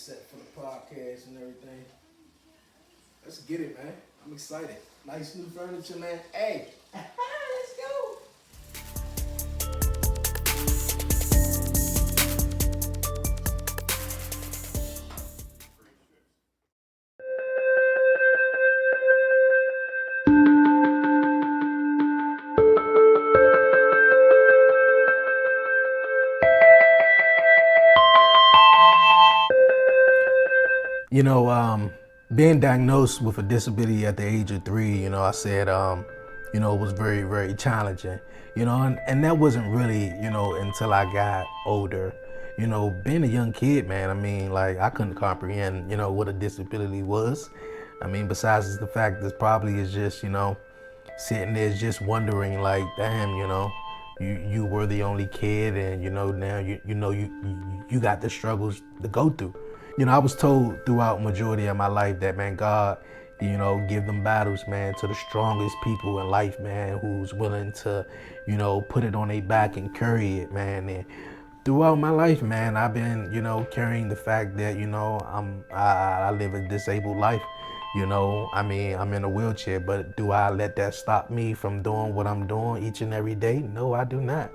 set for the podcast and everything. Let's get it, man. I'm excited. Nice new furniture, man. Hey, let's go. You know, being diagnosed with a disability at the age of 3, I said, it was very, very challenging, and that wasn't really, until I got older. Being a young kid, man, I mean, like, I couldn't comprehend, what a disability was. I mean, besides the fact that probably is just, sitting there just wondering, like, damn, you were the only kid, and, now you got the struggles to go through. I was told throughout majority of my life that, man, God, give them battles, man, to the strongest people in life, man, who's willing to, put it on their back and carry it, man. And throughout my life, man, I've been, carrying the fact that, I live a disabled life. I mean, I'm in a wheelchair, but do I let that stop me from doing what I'm doing each and every day? No, I do not.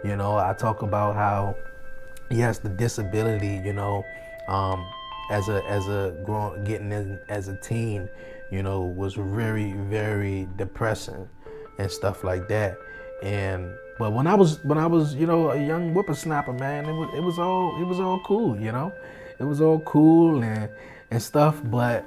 I talk about how, yes, the disability, getting in as a teen, was very, very depressing and stuff like that. But when I was, a young whippersnapper, man, it was all cool, it was all cool and stuff. But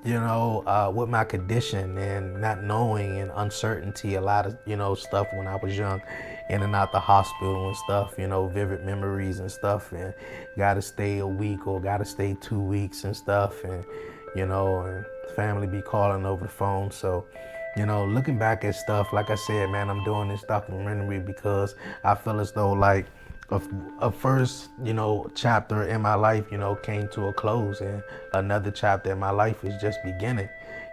with my condition and not knowing and uncertainty, a lot of, stuff when I was young, in and out the hospital and stuff, vivid memories and stuff, and gotta stay a week or gotta stay 2 weeks and stuff, and, and family be calling over the phone. So, looking back at stuff, like I said, man, I'm doing this documentary because I feel as though, like, a first, chapter in my life, came to a close, and another chapter in my life is just beginning.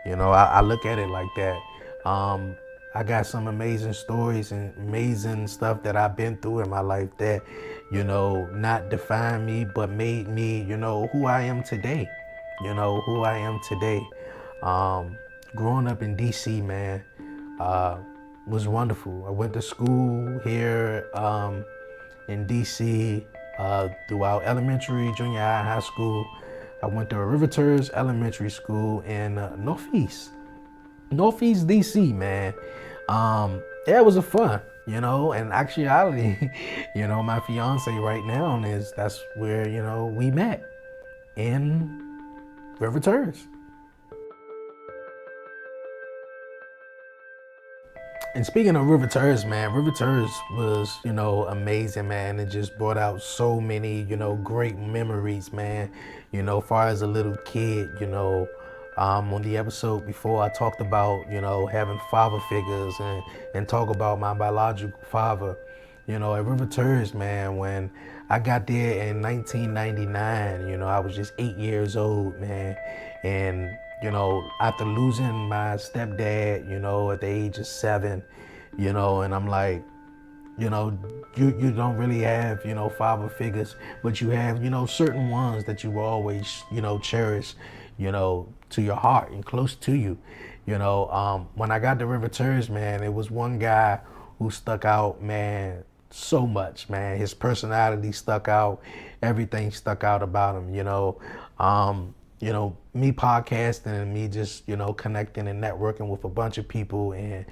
I look at it like that. I got some amazing stories and amazing stuff that I've been through in my life that, not define me, but made me, who I am today. Growing up in DC, man, was wonderful. I went to school here, in DC, throughout elementary, junior high school. I went to a River Terrace elementary school in Northeast DC, man. Yeah, it was a fun, and actuality, my fiance right now that's where, we met, in River Terrace. And speaking of River Terrace, man, River Terrace was, amazing, man. It just brought out so many, great memories, man. Far as a little kid, on the episode before, I talked about, having father figures and talk about my biological father. At River Terrace, man, when I got there in 1999, I was just 8 years old, man. And after losing my stepdad, at the age of 7, and I'm like, you don't really have, father figures, but you have, certain ones that you will always, cherish, to your heart and close to you. When I got to River Terrace, man, it was one guy who stuck out, man, so much, man. His personality stuck out, everything stuck out about him, me podcasting and me just, connecting and networking with a bunch of people, and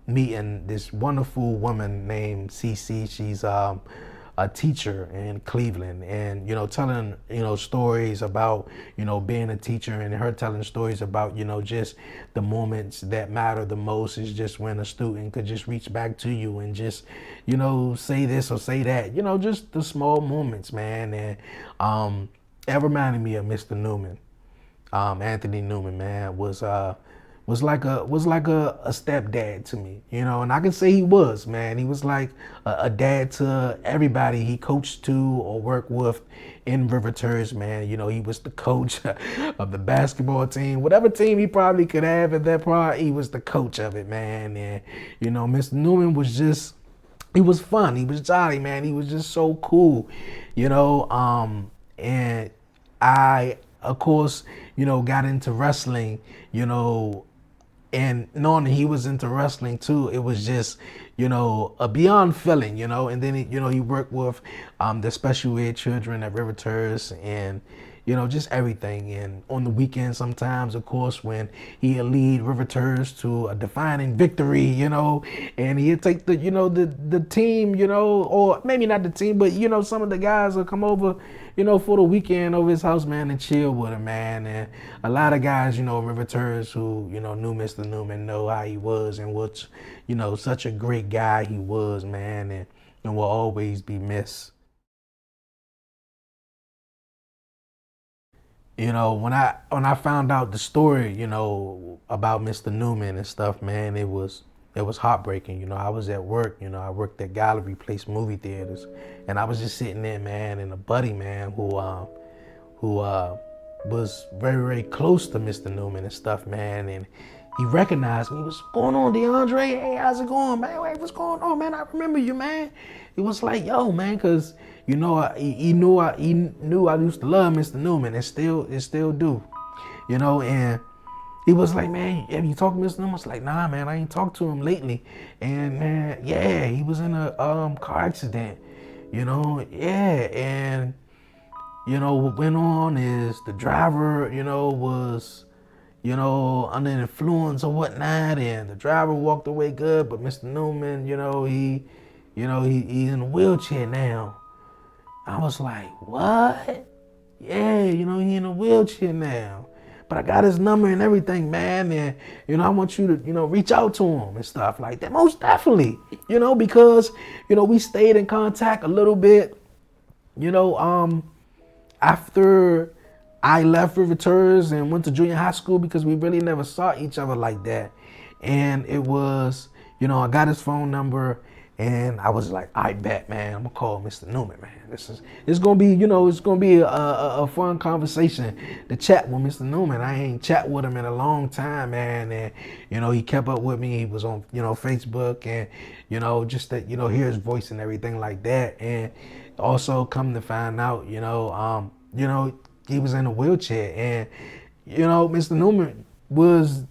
meeting this wonderful woman named CC. She's a teacher in Cleveland, and, telling, stories about, being a teacher, and her telling stories about, just the moments that matter the most is just when a student could just reach back to you and just, say this or say that, just the small moments, man. And it reminded me of Mr. Newman. Anthony Newman, man, was like a stepdad to me, and I can say he was, man. He was like a dad to everybody he coached to or worked with in River Terrace, man. He was the coach of the basketball team, whatever team he probably could have at that point. He was the coach of it, man. And Mr. Newman was just, he was fun. He was jolly, man. He was just so cool, and I, of course, got into wrestling, and knowing that he was into wrestling too, it was just, a beyond feeling, and then, he worked with the special ed children at River Terrace, and, just everything. And on the weekends, sometimes, of course, when he'd lead River Terrace to a defining victory, and he'd take the team, or maybe not the team, but, some of the guys would come over, for the weekend over his house, man, and chill with him, man. And a lot of guys, River Terrace who, knew Mr. Newman know how he was and what, such a great guy he was, man, and will always be missed. When I found out the story, about Mr. Newman and stuff, man, it was heartbreaking. I was at work, I worked at Gallery Place movie theaters, and I was just sitting there, man, and a buddy, man, who was very, very close to Mr. Newman and stuff, man, and he recognized me. What's going on, Deandre? Hey, how's it going, man? Hey, what's going on, man? I remember you, man. It was like, yo, man, cause he knew I used to love Mr. Newman, and still do, and he was like, man, have you talked to Mr. Newman? I was like, nah, man, I ain't talked to him lately. And man, yeah, he was in a car accident, yeah, and what went on is the driver, was, under the influence or whatnot, and the driver walked away good, but Mr. Newman, he's in a wheelchair now. I was like, what? Yeah, he in a wheelchair now. But I got his number and everything, man, and I want you to, reach out to him and stuff like that. Most definitely, because, we stayed in contact a little bit, after I left River Terrace and went to junior high school, because we really never saw each other like that. And it was, I got his phone number, and I was like, I bet, man, I'm gonna call Mr. Newman, man. It's gonna be, it's gonna be a fun conversation to chat with Mr. Newman. I ain't chat with him in a long time, man. And, he kept up with me. He was on, Facebook, and, just to, hear his voice and everything like that. And also come to find out, he was in a wheelchair, and, Mr. Newman was,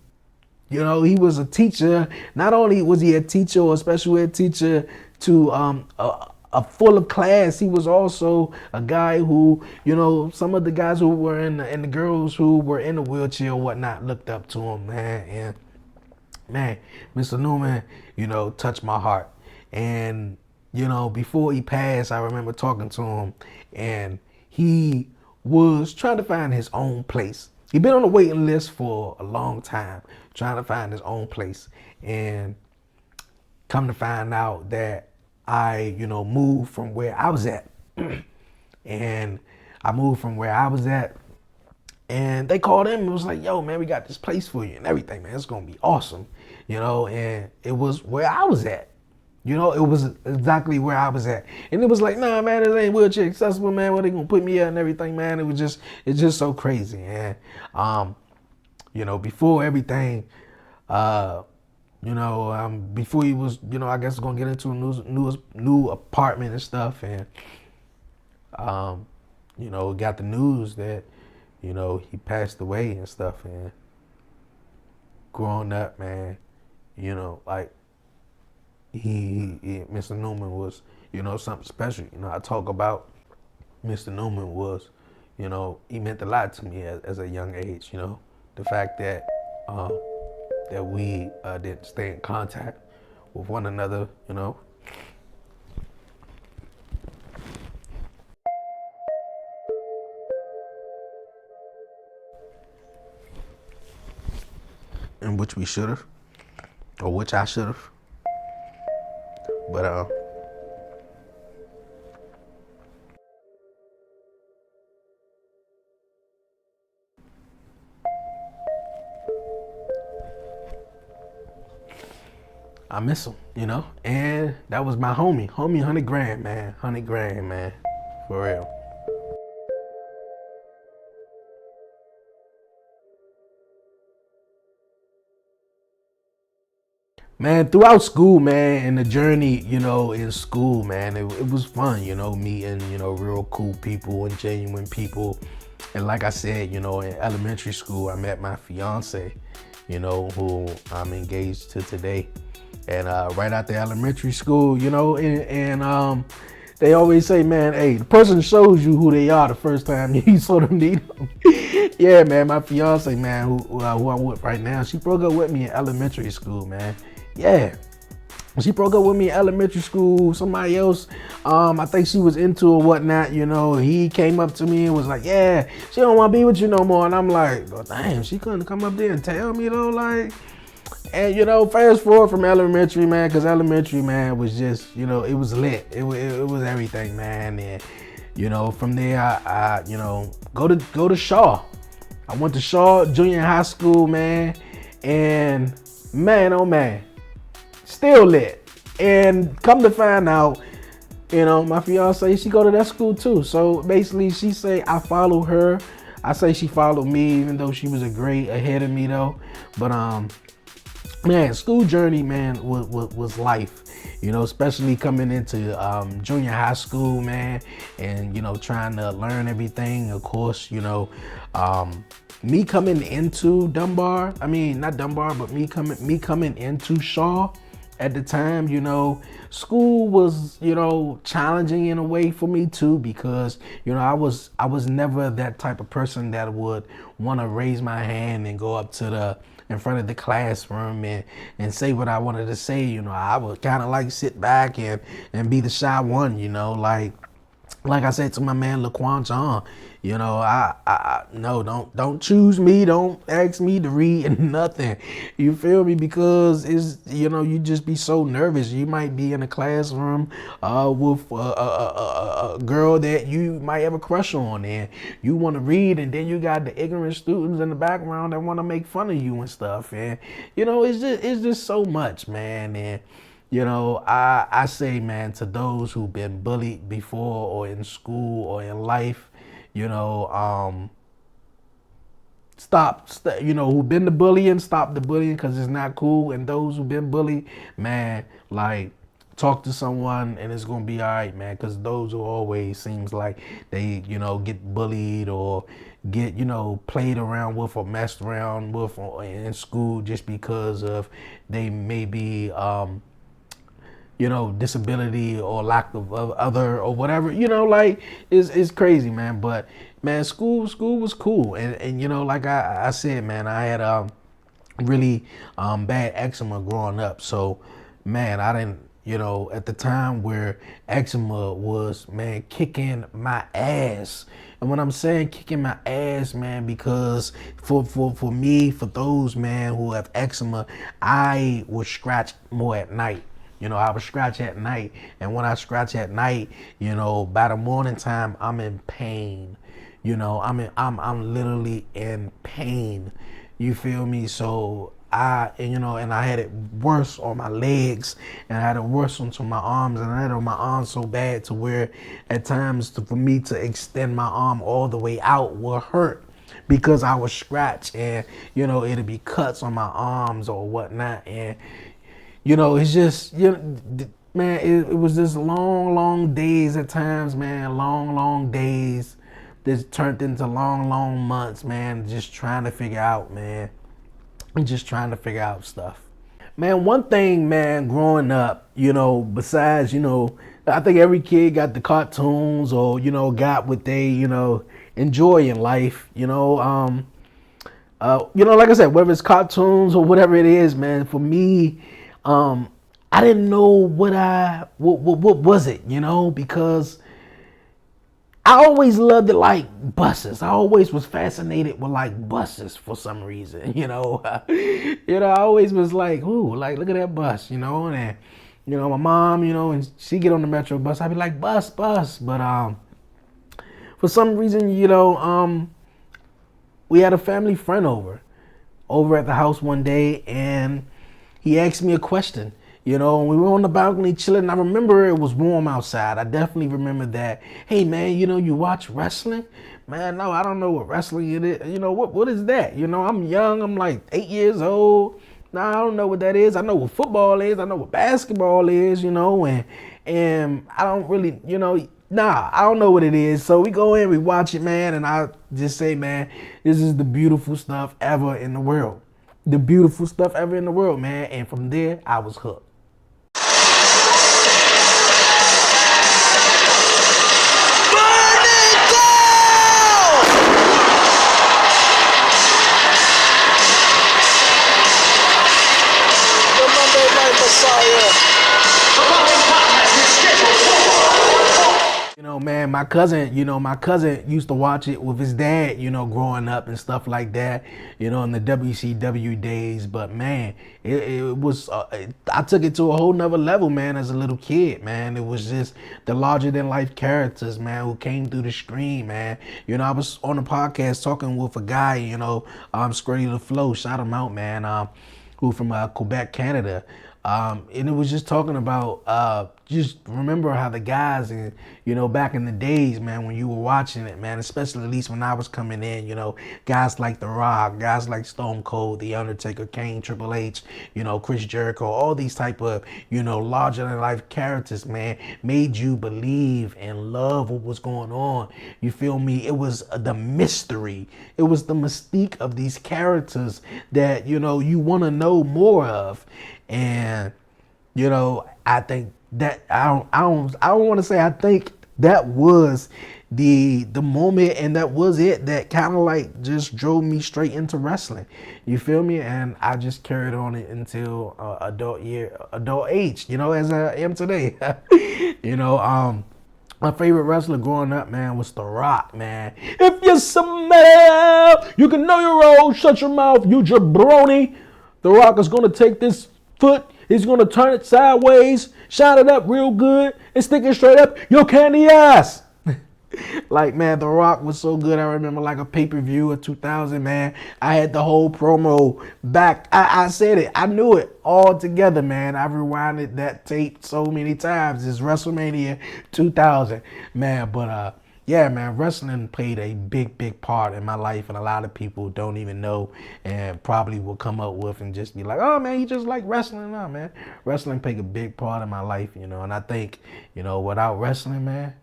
he was a teacher. Not only was he a teacher or a special ed teacher to a full of class, he was also a guy who, some of the guys who were in the girls who were in the wheelchair or whatnot looked up to him, man. And man, Mr. Newman, touched my heart. And, before he passed, I remember talking to him, and he was trying to find his own place. He'd been on the waiting list for a long time, trying to find his own place. And come to find out that I, moved from where I was at. And I moved from where I was at. And they called him and was like, yo, man, we got this place for you and everything, man. It's going to be awesome. And it was where I was at. It was exactly where I was at. And it was like, nah, man, this ain't wheelchair accessible, man. Where they gonna put me at and everything, man. It's just so crazy. And, before everything, before he was, I guess gonna get into a new apartment and stuff. And, got the news that, he passed away and stuff. And growing up, man, like, Mr. Newman was, something special. I talk about Mr. Newman was, he meant a lot to me as a young age. The fact that that we didn't stay in contact with one another. In which we should have, or which I should have. But I miss him, and that was my homie, 100 grand, man, 100 grand, man, for real. Man, throughout school, man, and the journey, in school, man, it was fun, meeting, real cool people and genuine people, And like I said, in elementary school, I met my fiance, who I'm engaged to today. And right after elementary school, and they always say, man, hey, the person shows you who they are the first time you sort of meet them. Yeah, man, my fiance, man, who I'm with right now, she broke up with me in elementary school, man. Yeah. She broke up with me in elementary school. Somebody else, I think she was into or whatnot, he came up to me and was like, yeah, she don't want to be with you no more. And I'm like, well, damn, she couldn't come up there and tell me though, like. And fast forward from elementary, man, because elementary, man, was just, it was lit. It was everything, man. And from there, I go to Shaw. I went to Shaw Junior High School, man, and man, oh man, still lit. And come to find out, my fiance, she go to that school too. So basically, she say I follow her. I say she followed me, even though she was a grade ahead of me though. But man, school journey, man, was life, especially coming into junior high school, man, and, trying to learn everything. Of course, me coming into Dunbar, I mean, not Dunbar, but me coming into Shaw at the time, school was, challenging in a way for me too, because, I was never that type of person that would want to raise my hand and go up to in front of the classroom and say what I wanted to say. I would kind of like sit back and be the shy one, like I said to my man LaQuan John, I no, don't choose me, don't ask me to read nothing. You feel me? Because it's you just be so nervous. You might be in a classroom with a girl that you might have a crush on, and you want to read, and then you got the ignorant students in the background that want to make fun of you and stuff, and it's just so much, man. And I say, man, to those who've been bullied before or in school or in life, stop, who've been the bullying, stop the bullying, because it's not cool. And those who've been bullied, man, like, talk to someone and it's going to be all right, man, because those who always seems like they, get bullied or get, played around with or messed around with in school just because of they may be, disability or lack of other or whatever, is crazy, man. But man, school was cool. And like I said, man, I had really bad eczema growing up. So man, I didn't, at the time where eczema was, man, kicking my ass. And when I'm saying kicking my ass, man, because for me, for those, man, who have eczema, I would scratch more at night. I would scratch at night, and when I scratch at night, by the morning time, I'm in pain. I'm literally in pain. You feel me? So and I had it worse on my legs, and I had it worse onto my arms, and I had it on my arms so bad to where at times for me to extend my arm all the way out will hurt, because I was scratched, and it'd be cuts on my arms or whatnot. And it's just, man, it was just long days at times, man, long days that turned into long months, man, just trying to figure out, man, just trying to figure out stuff. Man, one thing, man, growing up, besides, I think every kid got the cartoons or, got what they, enjoy in life, like I said, whether it's cartoons or whatever it is, man, for me, I didn't know what was it, because I always loved it like buses. I always was fascinated with like buses for some reason, I always was like, ooh, like look at that bus, and my mom, and she get on the metro bus, I'd be like bus, but for some reason, we had a family friend over at the house one day, and he asked me a question, and we were on the balcony chilling. I remember it was warm outside. I definitely remember that. Hey, man, you watch wrestling? Man, no, I don't know what wrestling it is. What is that? I'm young. I'm like 8 years old. No, I don't know what that is. I know what football is. I know what basketball is, and I don't really, Nah, I don't know what it is. So we go in, we watch it, man, and I just say, man, this is the beautiful stuff ever in the world. The beautiful stuff ever in the world, man. And from there, I was hooked. You know, man, my cousin used to watch it with his dad, growing up and stuff like that, in the WCW days. But man, it was, I took it to a whole nother level, man, as a little kid, man. It was just the larger than life characters, man, who came through the screen, man. I was on a podcast talking with a guy, Scrady the Flow, shout him out, man, who from Quebec, Canada. And it was just talking about just remember how the guys and back in the days, man, when you were watching it, man, especially at least when I was coming in, guys like The Rock, guys like Stone Cold, The Undertaker, Kane, Triple H, Chris Jericho, all these type of larger than life characters, man, made you believe and love what was going on. You feel me? It was the mystery. It was the mystique of these characters that you want to know more of. And I think that I don't want to say I think that was the moment, and that was it that kind of like just drove me straight into wrestling. You feel me? And I just carried on it until adult age, as I am today. My favorite wrestler growing up, man, was The Rock, man. If you smell, you can know your role. Shut your mouth, you jabroni. The Rock is going to take this foot, he's going to turn it sideways, shine it up real good, and stick it straight up your candy ass. Like, man, The Rock was so good. I remember like a pay-per-view of 2000, man. I had the whole promo back. I said it. I knew it all together, man. I rewinded that tape so many times. It's WrestleMania 2000, man. But yeah, man, wrestling played a big part in my life, and a lot of people don't even know and probably will come up with and just be like, oh, man, you just like wrestling. No, man, wrestling played a big part in my life, and I think, without wrestling, man,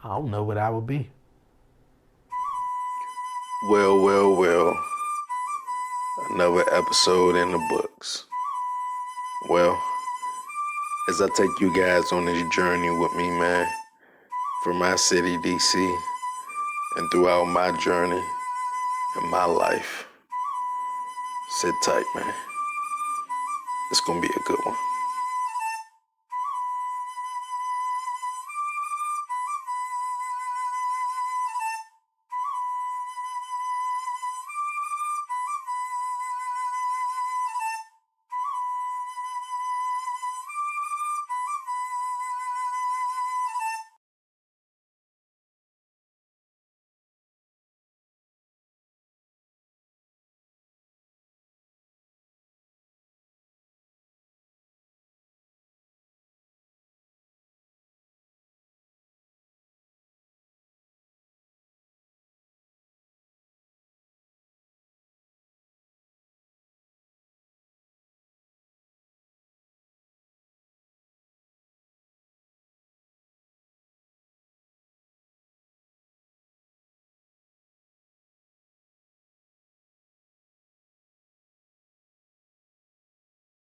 I don't know what I would be. Well. Another episode in the books. Well, as I take you guys on this journey with me, man, from my city, DC, and throughout my journey and my life, sit tight, man. It's gonna be a good one.